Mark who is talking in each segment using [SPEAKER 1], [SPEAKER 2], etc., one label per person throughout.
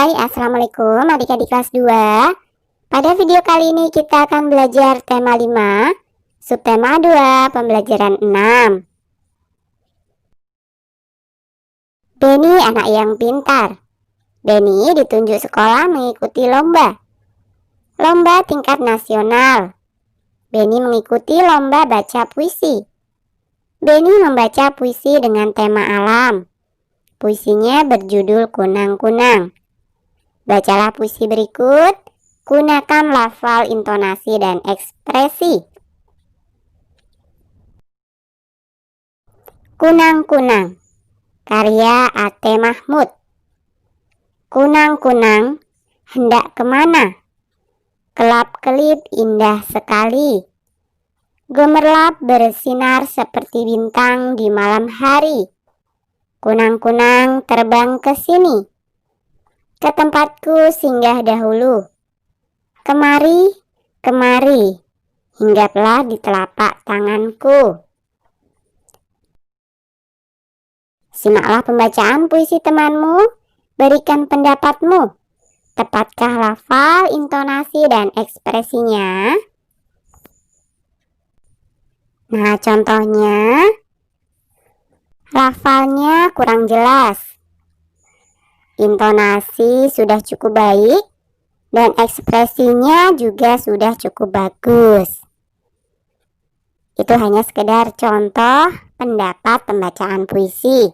[SPEAKER 1] Hai, Assalamualaikum adik-adik kelas 2. Pada video kali ini kita akan belajar tema 5, subtema 2, pembelajaran 6. Beni anak yang pintar. Beni ditunjuk sekolah mengikuti lomba tingkat nasional. Beni mengikuti lomba baca puisi. Beni membaca puisi dengan tema alam. Puisinya berjudul Kunang-Kunang. Bacalah puisi berikut, gunakan lafal, intonasi, dan ekspresi. Kunang-Kunang, karya A.T. Mahmud. Kunang-kunang, hendak kemana? Kelap-kelip indah sekali. Gemerlap bersinar seperti bintang di malam hari. Kunang-kunang terbang ke sini. Ke tempatku singgah dahulu. Kemari, kemari, hinggaplah di telapak tanganku. Simaklah pembacaan puisi temanmu, berikan pendapatmu. Tepatkah lafal, intonasi, dan ekspresinya? Nah, contohnya, lafalnya kurang jelas. Intonasi sudah cukup baik, dan ekspresinya juga sudah cukup bagus. Itu hanya sekedar contoh pendapat pembacaan puisi.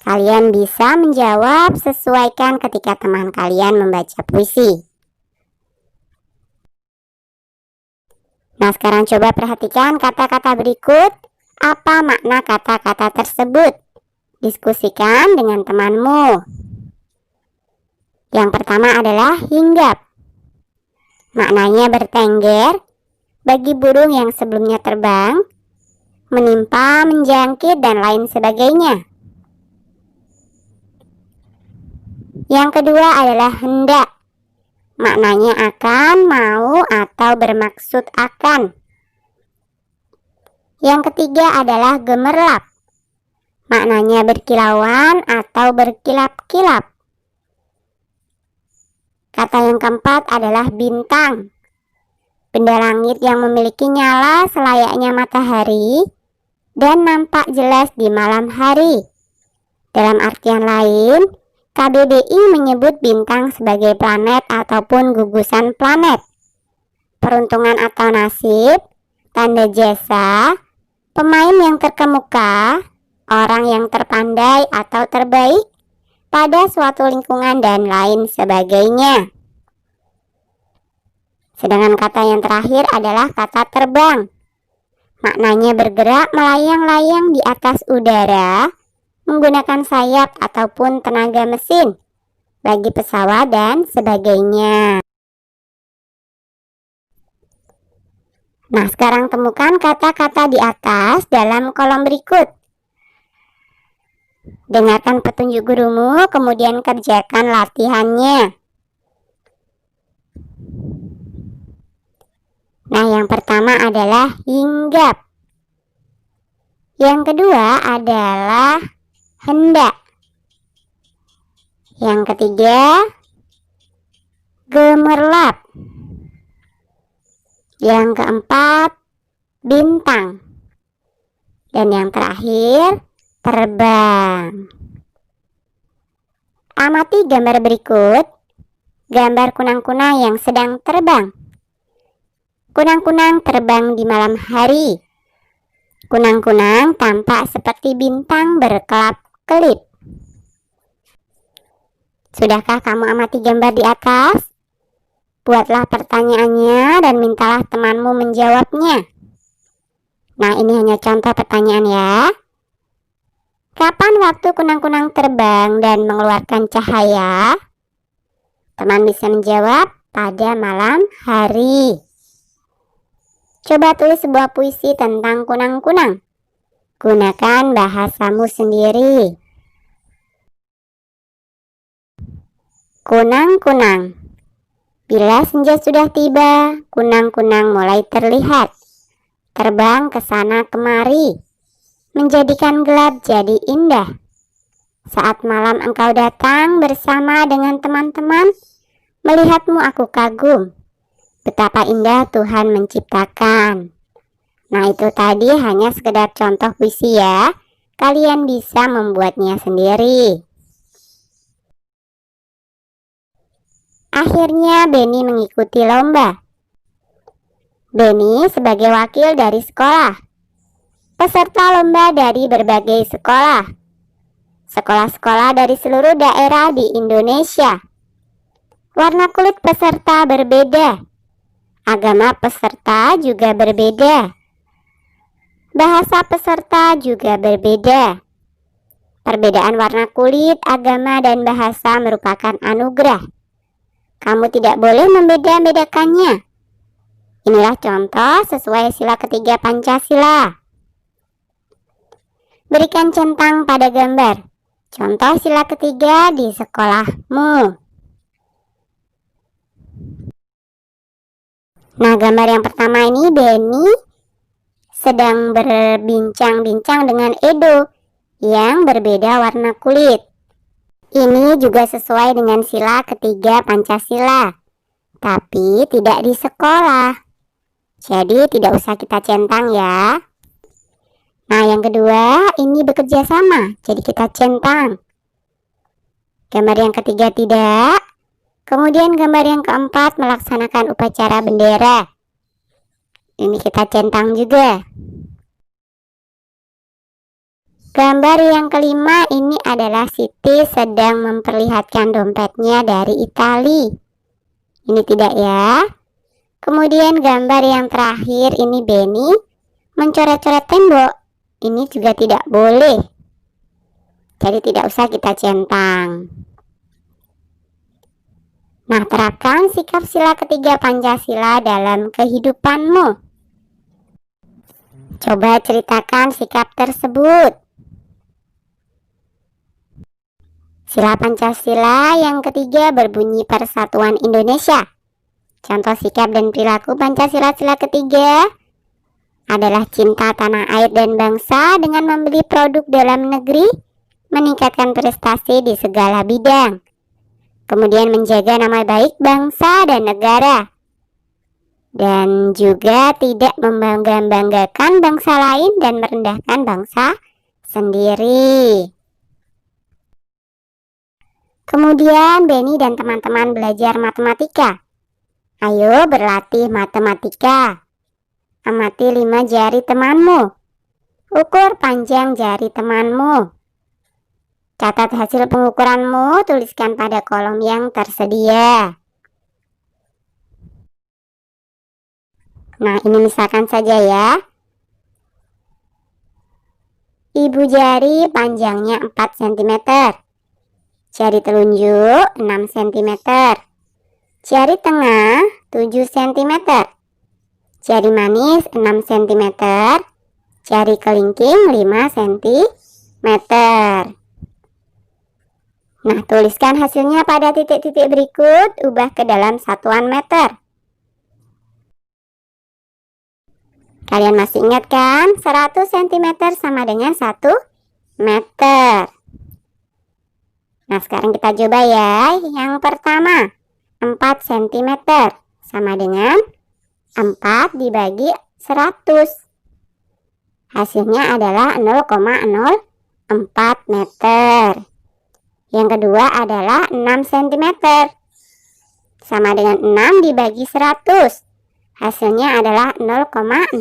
[SPEAKER 1] Kalian bisa menjawab, sesuaikan ketika teman kalian membaca puisi. Nah, sekarang coba perhatikan kata-kata berikut. Apa makna kata-kata tersebut? Diskusikan dengan temanmu. Yang pertama adalah hinggap. Maknanya bertengger bagi burung yang sebelumnya terbang, menimpa, menjangkit, dan lain sebagainya. Yang kedua adalah hendak. Maknanya akan, mau, atau bermaksud akan. Yang ketiga adalah gemerlap. Maknanya berkilauan atau berkilap-kilap. Kata yang keempat adalah bintang. Benda langit yang memiliki nyala selayaknya matahari dan nampak jelas di malam hari. Dalam artian lain, KBBI menyebut bintang sebagai planet ataupun gugusan planet. Peruntungan atau nasib, tanda jasa, pemain yang terkemuka, orang yang terpandai atau terbaik pada suatu lingkungan, dan lain sebagainya. Sedangkan kata yang terakhir adalah kata terbang. Maknanya bergerak melayang-layang di atas udara menggunakan sayap ataupun tenaga mesin bagi pesawat dan sebagainya. Nah, sekarang temukan kata-kata di atas dalam kolom berikut. Dengarkan petunjuk gurumu, kemudian kerjakan latihannya. Nah, yang pertama adalah hinggap. Yang kedua adalah hendak. Yang ketiga, gemerlap. Yang keempat, bintang. Dan yang terakhir, terbang. Amati gambar berikut. Gambar kunang-kunang yang sedang terbang. Kunang-kunang terbang di malam hari. Kunang-kunang tampak seperti bintang berkelap-kelip. Sudahkah kamu amati gambar di atas? Buatlah pertanyaannya dan mintalah temanmu menjawabnya. Nah, ini hanya contoh pertanyaan ya. Kapan waktu kunang-kunang terbang dan mengeluarkan cahaya? Teman bisa menjawab pada malam hari. Coba tulis sebuah puisi tentang kunang-kunang. Gunakan bahasamu sendiri. Kunang-kunang. Bila senja sudah tiba, kunang-kunang mulai terlihat. Terbang ke sana kemari, menjadikan gelap jadi indah. Saat malam engkau datang bersama dengan teman-teman, melihatmu aku kagum. Betapa indah Tuhan menciptakan. Nah, itu tadi hanya sekedar contoh puisi ya. Kalian bisa membuatnya sendiri. Akhirnya Benny mengikuti lomba. Benny sebagai wakil dari sekolah. Peserta lomba dari berbagai sekolah. Sekolah-sekolah dari seluruh daerah di Indonesia. Warna kulit peserta berbeda. Agama peserta juga berbeda. Bahasa peserta juga berbeda. Perbedaan warna kulit, agama, dan bahasa merupakan anugerah. Kamu tidak boleh membeda-bedakannya. Inilah contoh sesuai sila ketiga Pancasila. Berikan centang pada gambar. Contoh sila ketiga di sekolahmu. Nah, gambar yang pertama ini Benny sedang berbincang-bincang dengan Edo yang berbeda warna kulit. Ini juga sesuai dengan sila ketiga Pancasila, tapi tidak di sekolah. Jadi tidak usah kita centang ya. Nah, yang kedua ini bekerja sama, jadi kita centang. Gambar yang ketiga tidak. Kemudian gambar yang keempat melaksanakan upacara bendera. Ini kita centang juga. Gambar yang kelima ini adalah Siti sedang memperlihatkan dompetnya dari Itali. Ini tidak ya. Kemudian gambar yang terakhir ini Benny mencoret-coret tembok. Ini juga tidak boleh. Jadi tidak usah kita centang. Nah, terapkan sikap sila ketiga Pancasila dalam kehidupanmu. Coba ceritakan sikap tersebut. Sila Pancasila yang ketiga berbunyi Persatuan Indonesia. Contoh sikap dan perilaku Pancasila sila ketiga adalah cinta tanah air dan bangsa dengan membeli produk dalam negeri, meningkatkan prestasi di segala bidang, kemudian menjaga nama baik bangsa dan negara, dan juga tidak membangga-banggakan bangsa lain dan merendahkan bangsa sendiri. Kemudian Benny dan teman-teman belajar matematika. Ayo berlatih matematika. Amati 5 jari temanmu. Ukur panjang jari temanmu. Catat hasil pengukuranmu, tuliskan pada kolom yang tersedia. Nah, ini misalkan saja ya. Ibu jari panjangnya 4 cm. Jari telunjuk 6 cm. Jari tengah 7 cm. Jari manis 6 cm. Jari kelingking 5 cm. Nah, tuliskan hasilnya pada titik-titik berikut, ubah ke dalam satuan meter. Kalian masih ingat kan? 100 cm sama dengan 1 meter. Nah, sekarang kita coba ya. Yang pertama, 4 cm sama dengan 4 dibagi 100. Hasilnya adalah 0,04 meter. Yang kedua adalah 6 cm sama dengan 6 dibagi 100. Hasilnya adalah 0,06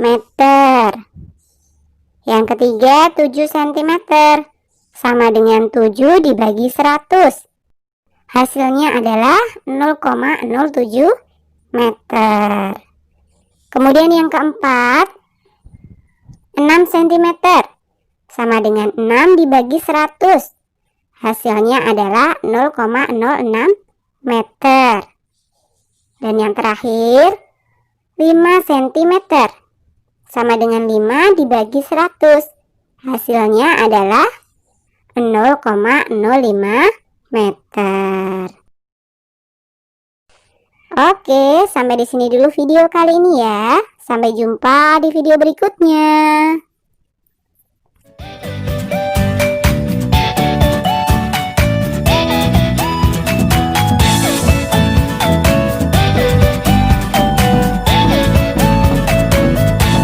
[SPEAKER 1] meter. Yang ketiga 7 cm sama dengan 7 dibagi 100. Hasilnya adalah 0,07 meter. Kemudian yang keempat 6 cm sama dengan 6 dibagi 100. Hasilnya adalah 0,06 meter. Dan yang terakhir 5 cm sama dengan 5 dibagi 100. Hasilnya adalah 0,05 meter. Oke, sampai di sini dulu video kali ini ya. Sampai jumpa di video berikutnya.